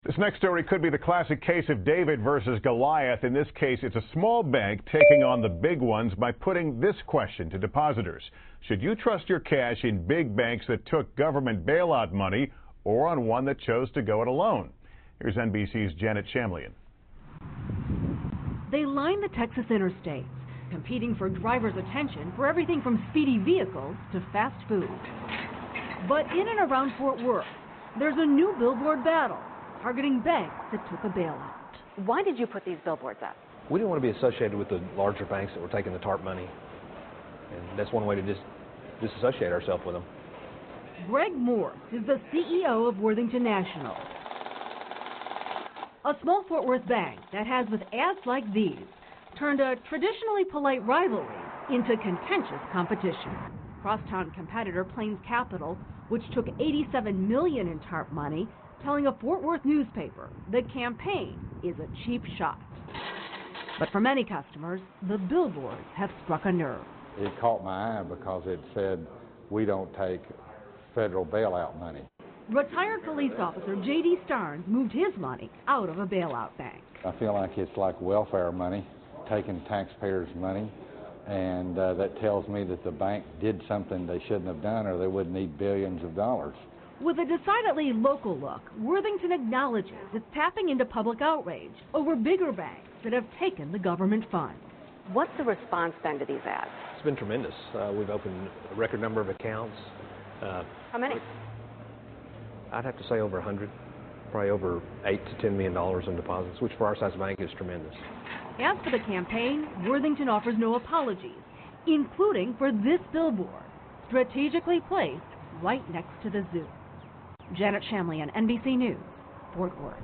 This next story could be the classic case of David versus Goliath. In this case, it's a small bank taking on the big ones by putting this question to depositors. Should you trust your cash in big banks that took government bailout money or on one that chose to go it alone? Here's NBC's Janet Shamlian. They line the Texas interstates, competing for drivers' attention for everything from speedy vehicles to fast food. But in and around Fort Worth, there's a new billboard battle targeting banks that took a bailout. Why did you put these billboards up? We didn't want to be associated with the larger banks that were taking the TARP money. And that's one way to disassociate ourselves with them. Greg Morse is the CEO of Worthington National, a small Fort Worth bank that has, with ads like these, turned a traditionally polite rivalry into contentious competition. Crosstown competitor Plains Capital, which took $87 million in TARP money, telling a Fort Worth newspaper the campaign is a cheap shot. But for many customers, the billboards have struck a nerve. It caught my eye because it said, "We don't take federal bailout money." Retired police officer J.D. Starnes moved his money out of a bailout bank. I feel like it's like welfare money, taking taxpayers' money, and that tells me that the bank did something they shouldn't have done or they would need billions of dollars. With a decidedly local look, Worthington acknowledges it's tapping into public outrage over bigger banks that have taken the government funds. What's the response then to these ads? It's been tremendous. We've opened a record number of accounts. How many? I'd have to say over 100, probably over $8 to $10 million in deposits, which for our size bank is tremendous. As for the campaign, Worthington offers no apologies, including for this billboard, strategically placed right next to the zoo. Janet Shamlian, NBC News, Fort Worth.